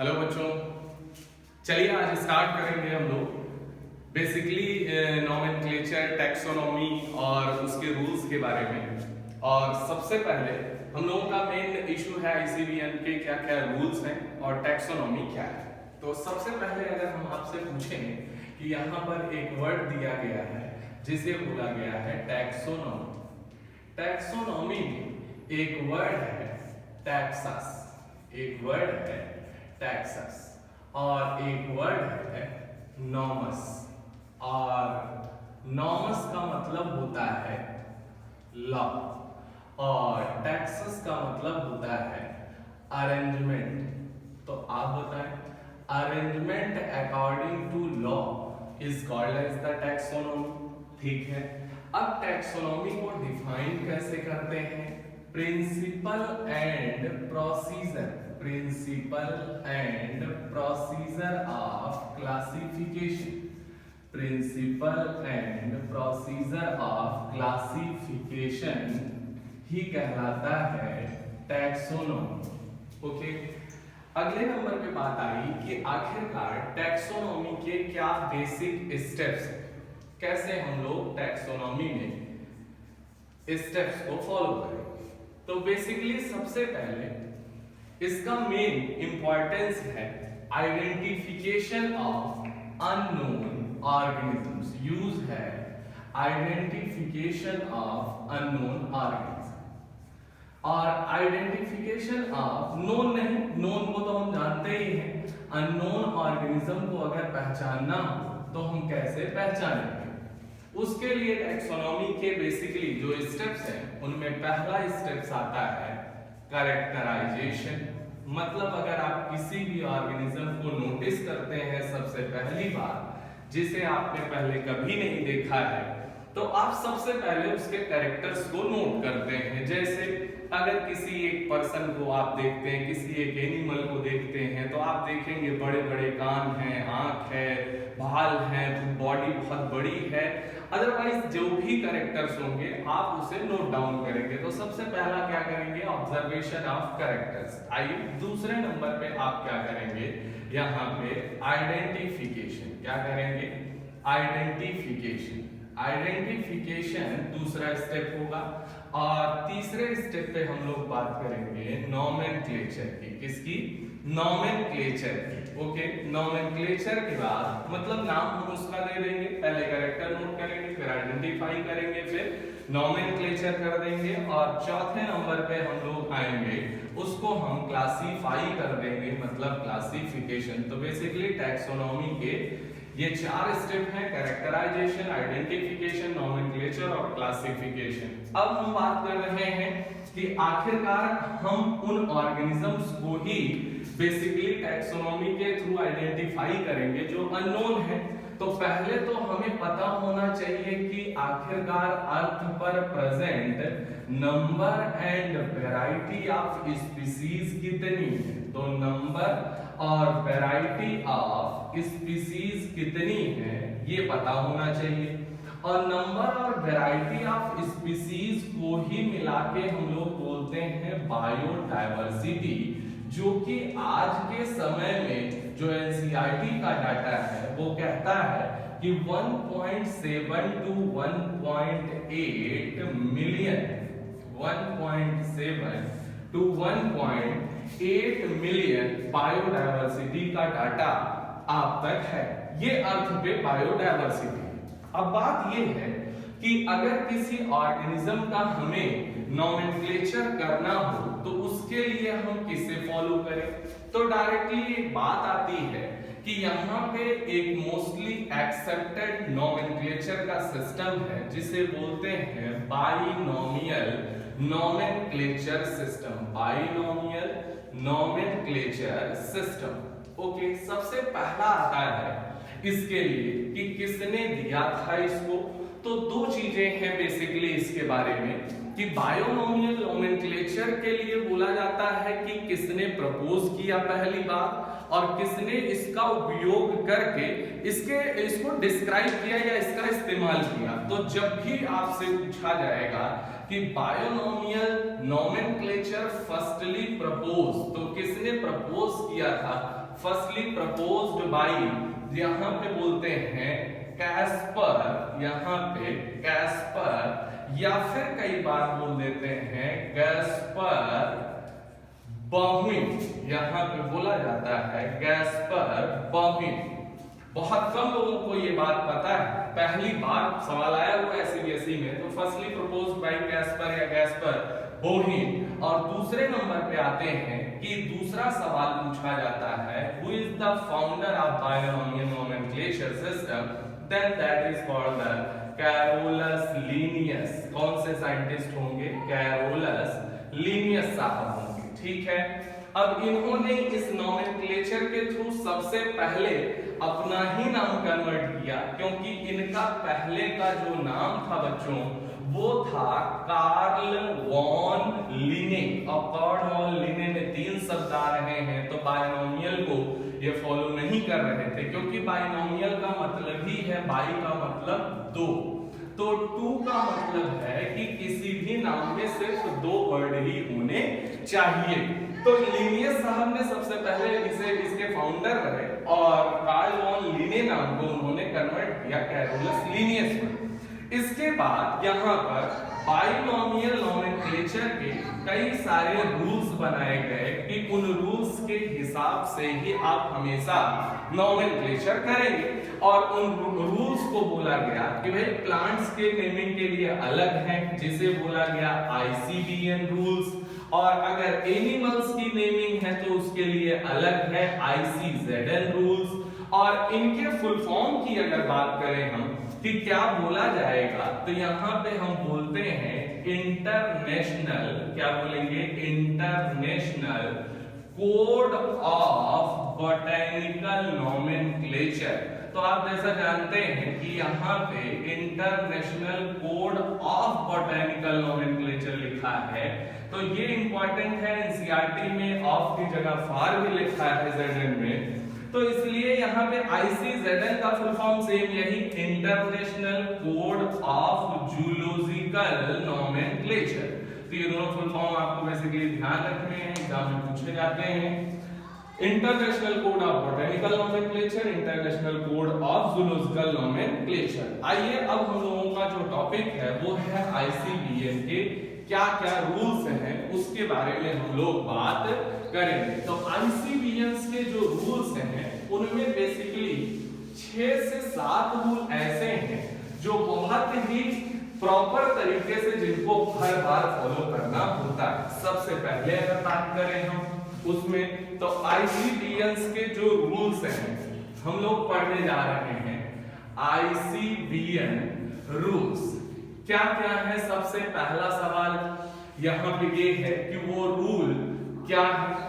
Hello बच्चों, चलिए आज स्टार्ट करेंगे हम लोग बेसिकली नॉमेनक्लेचर, टैक्सोनॉमी और उसके रूल्स के बारे में। और सबसे पहले हम लोगों का मेन इशू है आईसीबीएन के क्या क्या रूल्स हैं और टैक्सोनॉमी क्या है। तो सबसे पहले अगर हम आपसे पूछें कि यहाँ पर एक वर्ड दिया गया है जिसे बोला गया है टैक्सोनॉमी। टैक्सोनॉमी में एक वर्ड है टैक्सस, एक वर्ड है टैक्सस और एक वर्ड है नॉमस। और नॉमस का मतलब होता है लॉ और टैक्सस का मतलब होता है अरेंजमेंट। तो आप बताएं, arrangement according to law is called as the taxonomy. ठीक है, अब टैक्सोनॉमी को डिफाइन कैसे करते हैं? Principle and procedure, principle and procedure of classification, principle and procedure of classification ही कहलाता है टैक्सोनॉमी। ओके, अगले नंबर पे बात आई कि आखिरकार टैक्सोनॉमी के क्या बेसिक स्टेप्स हैं, कैसे हम लोग टैक्सोनॉमी में स्टेप्स को फॉलो करें। तो बेसिकली सबसे पहले इसका मेन इंपॉर्टेंस है identification of unknown organisms. Use है आइडेंटिफिकेशन ऑफ अननोन ऑर्गेनिज्म। और आइडेंटिफिकेशन ऑफ नोन नहीं, नोन को तो हम जानते ही हैं। अननोन ऑर्गेनिज्म को अगर पहचानना हो तो हम कैसे पहचानेंगे? उसके लिए टैक्सोनॉमी के बेसिकली जो स्टेप्स हैं उनमें पहला स्टेप्स आता है कैरेक्टराइजेशन। मतलब अगर आप किसी भी ऑर्गेनिज्म को नोटिस करते हैं सबसे पहली बार, जिसे आपने पहले कभी नहीं देखा है, तो आप सबसे पहले उसके कैरेक्टर्स को नोट करते हैं। जैसे अगर किसी एक पर्सन को आप देखते हैं, किसी एक एनिमल को देखते हैं, तो आप देखेंगे बड़े बड़े कान हैं, आंख है, बाल हैं, बॉडी बहुत बड़ी है। अदरवाइज जो भी कैरेक्टर्स होंगे आप उसे नोट डाउन करेंगे। तो सबसे पहला क्या करेंगे? Observation of characters. आइए दूसरे नंबर पे आप क्या करेंगे? यहाँ पे आइडेंटिफिकेशन। क्या करेंगे? आइडेंटिफिकेशन। आइडेंटिफिकेशन दूसरा स्टेप होगा। और तीसरे स्टेप पे हम लोग बात करेंगे नॉमेनक्लेचर की। किसकी? नॉमेनक्लेचर की। ओके, नॉमेनक्लेचर के बाद मतलब नाम हम उसका दे देंगे, पहले कैरेक्टर नोट करेंगे, फिर आइडेंटिफाई करेंगे, फिर नॉमेनक्लेचर कर देंगे और चौथे नंबर पे हम लोग आएंगे, उसको हम क्लासिफाई कर देंगे, मतलब क्लासिफिकेशन। तो बेसिकली टैक्सोनॉमी के ये चार स्टेप हैं, कैरेक्टराइजेशन, आइडेंटिफिकेशन, नॉमेनक्लेचर और क्लासिफिकेशन। अब हम बात कर रहे हैं कि आखिरकार हम उन ऑर्गेनिजम्स को ही बेसिकली टैक्सोनॉमी के थ्रू आइडेंटिफाई करेंगे जो अननोन है। तो पहले तो हमें पता होना चाहिए कि आखिरकार अर्थ पर present number and variety of species कितनी है। तो नंबर और वैरायटी ऑफ स्पीसीज कितनी है ये पता होना चाहिए। और नंबर और वैरायटी ऑफ स्पीसीज को ही मिला के हम लोग बोलते हैं बायोडायवर्सिटी, जो कि आज के समय में जो एनसीईआरटी का डाटा है वो कहता है कि 1.7 to 1.8 million, 1.7 to 1.8 million biodiversity का डाटा आप तक है। ये अर्थ पे बायोडायवर्सिटी। अब बात ये है कि अगर किसी ऑर्गेनिज्म का हमें नॉमेनक्लेचर करना हो तो उसके लिए हम किसे फॉलो करें? तो डायरेक्टली एक बात आती है कि यहाँ पे एक मोस्टली एक्सेप्टेड नॉमेनक्लेचर का सिस्टम है जिसे बोलते हैं binomial nomenclature system. Binomial nomenclature system. Okay, सबसे पहला आता है इसके लिए कि किसने दिया था इसको। तो दो चीजें हैं बेसिकली इसके बारे में कि बायोनोमियल नोमेनक्लेचर के लिए बोला जाता है कि किसने प्रपोज किया पहली बार, और किसने इसका उपयोग करके इसको डिस्क्राइब किया या इसका इस्तेमाल किया। तो जब भी आपसे पूछा जाएगा कि बायोनोमियल नोमेनक्लेचर फर्स्टली प्रपोज, तो किसने प्रपोज किया था? फर्स्टली प्रपोज्ड बाय, यहाँ पे बोलते हैं कैस्पर, यहाँ पे कैस्पर, या फिर कई बार बोल देते हैं गैस्पर बॉह्मिन, यहाँ पे बोला जाता है गैस्पर बॉह्मिन। बहुत कम लोगों को ये बात पता है, पहली बार सवाल आया हुआ है सीबीएसई में, तो फर्स्टली प्रपोज्ड बाय कैस्पर या गैस्पर बॉह्मिन। और दूसरे नंबर पे आते हैं कि दूसरा सवाल पूछा जाता है who is the founder of binomial nomenclature system, then that is called the Carolus Linnaeus. कौन से साइंटिस्ट होंगे? कैरोलस लीनियस साहब होंगे, ठीक है। अब इन्होंने इस नोमेनक्लेचर के थ्रू सबसे पहले अपना ही नाम कन्वर्ट किया, क्योंकि इनका पहले का जो नाम था बच्चों वो था कार्ल वॉन लिने। और कार्ल वॉन लिने में 3 शब्द आ रहे हैं, तो बायनोमियल को ये फॉलो नहीं कर रहे थे, क्योंकि बायनोमियल का मतलब ही है, बाई का मतलब 2, तो 2 का मतलब है कि किसी भी नाम में सिर्फ 2 वर्ड ही होने चाहिए। तो लिनियस साहब ने सबसे पहले इसे इसके फाउंडर रहे और कार्ल वॉन लिने नाम को उन्होंने कन्वर्ट किया कैरोलस लीनियस में। इसके बाद यहाँ पर बाइनोमियल नोमेनक्लेचर के कई सारे रूल्स बनाए गए कि उन रूल्स के हिसाब से ही आप हमेशा नोमेनक्लेचर करेंगे। और उन रूल्स को बोला गया कि भाई प्लांट्स के नेमिंग के लिए अलग है, जिसे बोला गया ICBN रूल्स, और अगर एनिमल्स की नेमिंग है तो उसके लिए अलग है ICZN रूल्स। और इनके फुल फॉर्म की अगर बात करें हम कि क्या बोला जाएगा, तो यहाँ पे हम बोलते हैं इंटरनेशनल, क्या बोलेंगे? International code of botanical nomenclature. तो आप जैसा जानते हैं कि यहाँ पे international code of botanical nomenclature लिखा है, तो ये इंपॉर्टेंट है। एनसीईआरटी में ऑफ की जगह फॉर भी लिखा है ZN में, तो इसलिए यहाँ पे ICZN का फुल फॉर्म सेम यही, international code of zoological nomenclature. तो ये दोनों फुल फॉर्म आपको बेसिकली ध्यान रखने हैं, एग्जाम में पूछे जाते हैं। International code of botanical nomenclature, international code of zoological nomenclature. आइए अब हम लोगों का जो टॉपिक है वो है ICBN के क्या क्या रूल्स हैं उसके बारे में हम लोग बात करेंगे। तो ICBN के जो रूल्स हैं उनमें बेसिकली 6 से 7 रूल ऐसे हैं जो बहुत ही प्रॉपर तरीके से जिनको हर बार फॉलो करना होता है। सबसे पहले अगर बात करें हम उसमें, तो ICBN के जो रूल्स हैं हम लोग पढ़ने जा रहे हैं। ICBN रूल्स क्या क्या है? सबसे पहला सवाल यहाँ पे ये है कि वो रूल क्या है।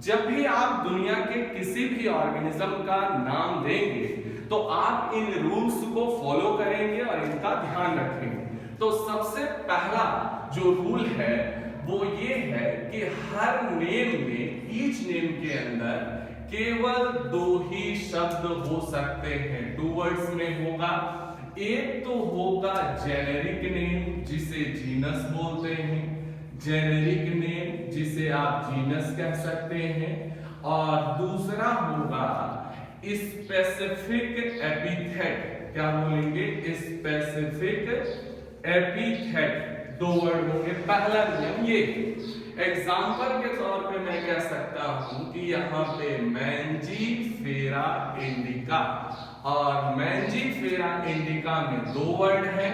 जब भी आप दुनिया के किसी भी ऑर्गेनिज्म का नाम देंगे तो आप इन रूल्स को फॉलो करेंगे और इनका ध्यान रखेंगे। तो सबसे पहला जो रूल है वो ये है कि हर नेम में, ईच नेम के अंदर केवल 2 ही शब्द हो सकते हैं, 2 वर्ड्स में होगा। एक तो होगा जेनेरिक नेम जिसे जीनस बोलते हैं, जेनेरिक नेम जिसे आप जीनस कह सकते हैं, और दूसरा होगा स्पेसिफिक एपिथेट। क्या बोलेंगे? स्पेसिफिक एपिथेट, 2 वर्ड होंगे। पहला नियम ये, एग्जाम्पल के तौर पे मैं कह सकता हूं कि यहाँ पे मैंजीफेरा इंडिका, और मैंजीफेरा इंडिका में 2 वर्ड है,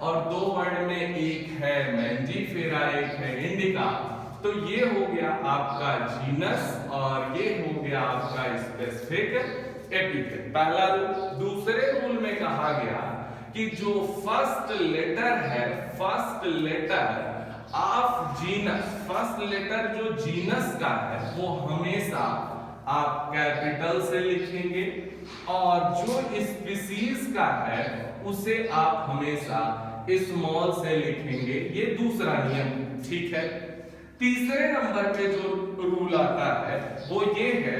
और 2 वर्ड में एक है मैंजीफेरा, एक है इंडिका। तो ये हो गया आपका जीनस और ये हो गया आपका स्पेसिफिक एपिथेट, पहला रूल। दूसरे रूल में कहा गया कि जो फर्स्ट लेटर है, first letter of genus, first letter जो जीनस का है वो हमेशा आप कैपिटल से लिखेंगे, और जो स्पीसीज का है उसे आप हमेशा स्मॉल से लिखेंगे। ये दूसरा नियम, ठीक है। तीसरे नंबर पे जो रूल आता है वो ये है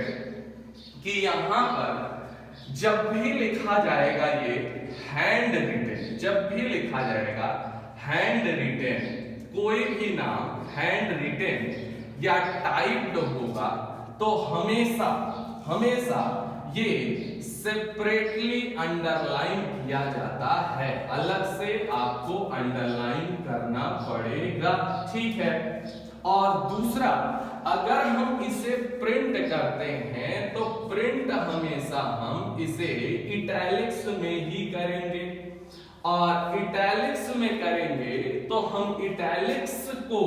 कि यहां पर जब भी लिखा जाएगा ये हैंड रिटेन, जब भी लिखा जाएगा हैंड रिटेन, कोई भी नाम हैंड रिटेन या टाइप्ड होगा तो हमेशा हमेशा ये सेपरेटली अंडरलाइन किया जाता है, अलग से आपको अंडरलाइन करना पड़ेगा, ठीक है। और दूसरा, अगर हम इसे प्रिंट करते हैं तो प्रिंट हमेशा हम इसे इटैलिक्स में ही करेंगे, और इटैलिक्स में करेंगे तो हम इटैलिक्स को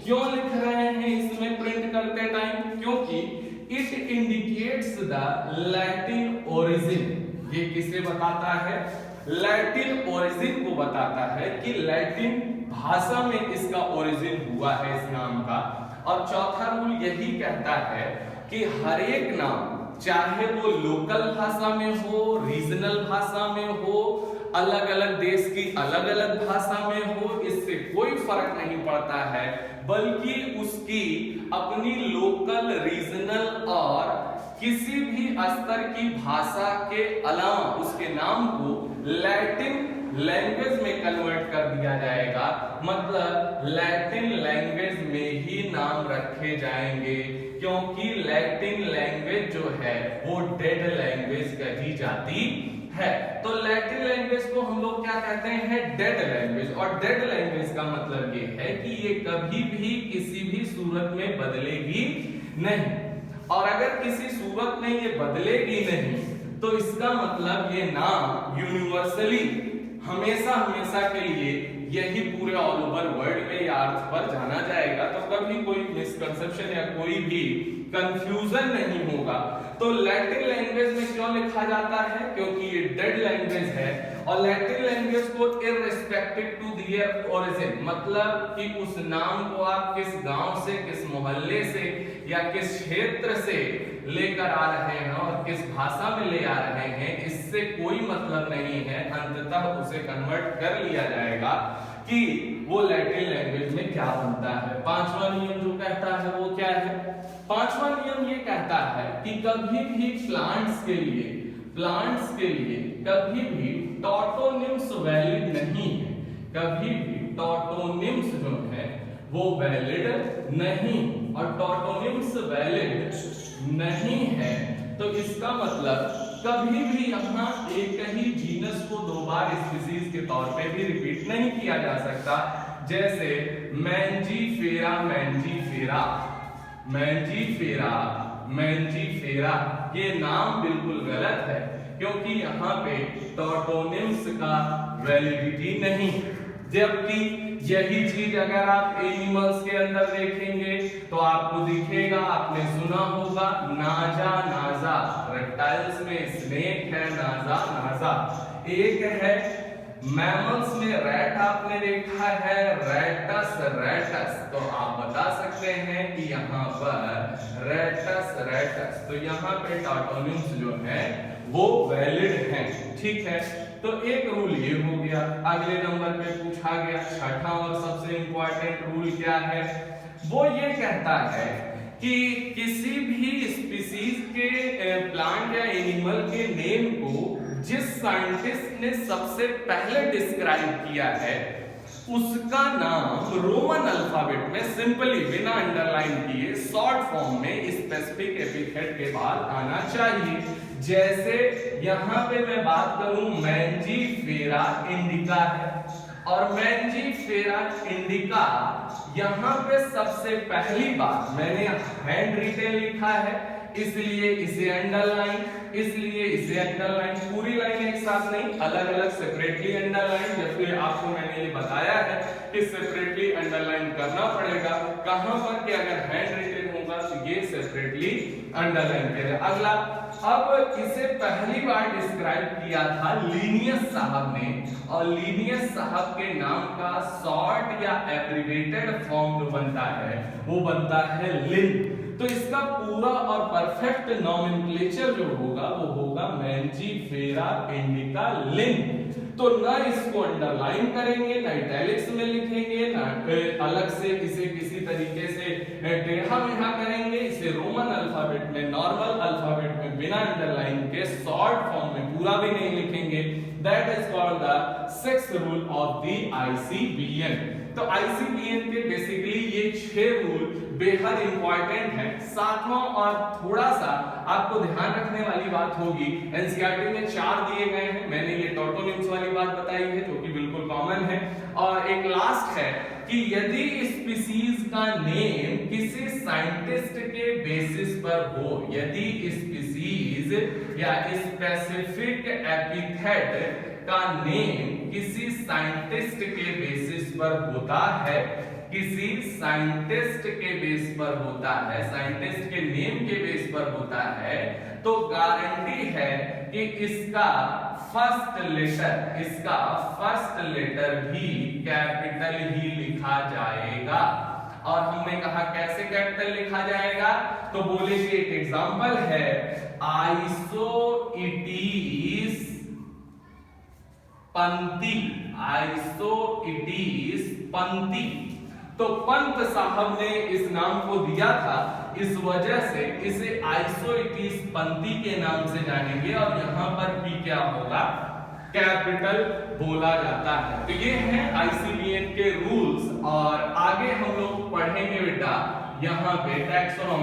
क्यों लिख रहे हैं इसमें प्रिंट करते टाइम, क्योंकि it indicates the Latin origin. ये किसे बताता है, लैटिन ओरिजिन को बताता है कि लैटिन भाषा में इसका ओरिजिन हुआ है इस नाम का। और चौथा रूल यही कहता है कि हर एक नाम, चाहे वो लोकल भाषा में हो, रीजनल भाषा में हो, अलग अलग देश की अलग अलग भाषा में हो, इससे कोई फर्क नहीं पड़ता है, बल्कि उसकी अपनी लोकल, रीजनल और किसी भी स्तर की भाषा के अलावा उसके नाम को लैटिन लैंग्वेज में कन्वर्ट कर दिया जाएगा। मतलब लैटिन लैंग्वेज में ही नाम रखे जाएंगे, क्योंकि लैटिन लैंग्वेज जो है वो डेड लैंग्वेज कही जाती है। तो लैटिन लैंग्वेज को हम लोग क्या कहते हैं, डेड लैंग्वेज। और डेड लैंग्वेज का मतलब ये है कि ये कभी भी किसी भी सूरत में बदलेगी नहीं, और अगर किसी सूरत में ये बदलेगी नहीं तो इसका मतलब ये नाम यूनिवर्सली हमेशा हमेशा के लिए यही पूरे ऑल ओवर वर्ल्ड में या अर्थ पर जाना जाएगा। तो कभी कोई मिसकंसेप्शन या कोई भी कंफ्यूजन नहीं होगा। तो लैटिन लैंग्वेज में क्यों लिखा जाता है, क्योंकि ये डेड लैंग्वेज है, और लैटिन लैंग्वेज को इररिस्पेक्टिव टू देयर ओरिजिन, मतलब कि उस नाम को आप किस गांव से, किस मोहल्ले से या किस क्षेत्र से लेकर आ रहे हैं और किस भाषा में ले आ रहे हैं, इससे कोई मतलब नहीं है। अंततः उसे कन्वर्ट कर लिया जाएगा कि वो लैटिन लैंग्वेज में क्या बनता है। पांचवा नियम जो कहता है वो क्या है, पांचवा नियम ये कहता है कि कभी भी प्लांट्स के लिए कभी भी टॉटोनिम्स वैलिड नहीं है, कभी भी टॉटोनिम्स जो है वो वैलिड नहीं, और टॉटोनिम्स वैलिड नहीं है तो इसका मतलब कभी भी यहाँ एक ही जीनस को दो बार स्पीशीज के तौर पे भी रिपीट नहीं किया जा सकता। जैसे मैंजीफेरा मैंजीफेरा, मैंजीफेरा मैंजीफेरा, ये नाम बिल्कुल गलत है, क्योंकि यहाँ पे टॉटोनिम्स का वैलिडिटी नहीं। जबकि यही चीज अगर आप एनिमल्स के अंदर देखेंगे तो आपको दिखेगा, आपने सुना होगा नाजा नाजा, रेप्टाइल्स में स्नेक है, नाजा नाजा। एक है मैमल्स में रैट आपने देखा है, रैटस रैटस, तो आप बता सकते हैं कि यहाँ पर रैटस रैटस, तो यहाँ पे टॉटोनिम्स जो है वो वैलिड हैं, ठीक है। तो एक रूल ये हो गया। अगले नंबर पे पूछा गया छठा और सबसे इंपॉर्टेंट रूल क्या है, वो ये कहता है कि किसी भी स्पीशीज के प्लांट या एनिमल के नेम को जिस साइंटिस्ट ने सबसे पहले डिस्क्राइब किया है उसका नाम रोमन अल्फाबेट में सिंपली बिना अंडरलाइन किए शॉर्ट फॉर्म में स्पेसिफिक एपिथेट के बाद आना चाहिए। जैसे यहाँ पे मैं बात करूं मैंजीफेरा इंडिका है, और मैंजीफेरा इंडिका यहाँ पे सबसे पहली बात मैंने हैंड रिटेन लिखा है, इसलिए इसे अंडरलाइन, इसलिए इसे अंडरलाइन, पूरी लाइन एक साथ नहीं, अलग अलग सेपरेटली अंडरलाइन। जैसे आपको मैंने ये बताया है कि सेपरेटली अंडरलाइन करना पड़ेगा, कहां पर कि अगर हैंड रिटेन होगा तो ये सेपरेटली अंडरलाइन करेगा। अगला, अब इसे पहली बार डिस्क्राइब किया था लीनियस साहब ने, और लीनियस साहब के नाम का शॉर्ट या एब्रिविएटेड फॉर्म जो बनता है वो बनता है लिन। तो इसका पूरा और परफेक्ट नॉमेनक्लेचर जो होगा वो होगा मैंजीफेरा इंडिका लिन। तो ना इसको अंडरलाइन करेंगे, ना इटैलिक्स में लिखेंगे, ना अलग से इसे किसी तरीके से टेढ़ा मेढ़ा करेंगे, इसे रोमन अल्फाबेट में, नॉर्मल अल्फाबेट में बिना अंडरलाइन के शॉर्ट फॉर्म में पूरा भी नहीं लिखेंगे। That is called the sixth rule of the ICBN। तो ICBN के बेसिकली ये 6 रूल बेहद इंपॉर्टेंट है। सातवां और थोड़ा सा आपको ध्यान रखने वाली बात होगी, एनसीईआरटी में 4 दिए गए हैं, मैंने ये टॉटोनिम्स वाली बात बताई है जो कि बिल्कुल कॉमन है। और एक लास्ट है कि यदि स्पीसीज का नेम किसी साइंटिस्ट के बेसिस पर हो, यदि स्पीसीज या स्पेसिफिक एपिथेट का नेम किसी साइंटिस्ट के बेसिस पर होता है, किसी साइंटिस्ट के बेस पर होता है, साइंटिस्ट के नेम के बेस पर होता है, तो गारंटी है कि इसका फर्स्ट लेटर भी कैपिटल ही लिखा जाएगा। और हमने कहा कैसे कैपिटल लिखा जाएगा, तो बोले कि एक एग्जांपल है आइसोइटिस पंती, आइसोइटिस पंती। तो पंत साहब ने इस नाम को दिया था, इस वजह से इसे आइसोइटिस पंती के नाम से जानेंगे और यहां पर भी क्या होगा, कैपिटल बोला जाता है। तो ये है आईसीबीएन के रूल्स और आगे हम लोग पढ़ेंगे बेटा यहां पे टैक्सोनॉमी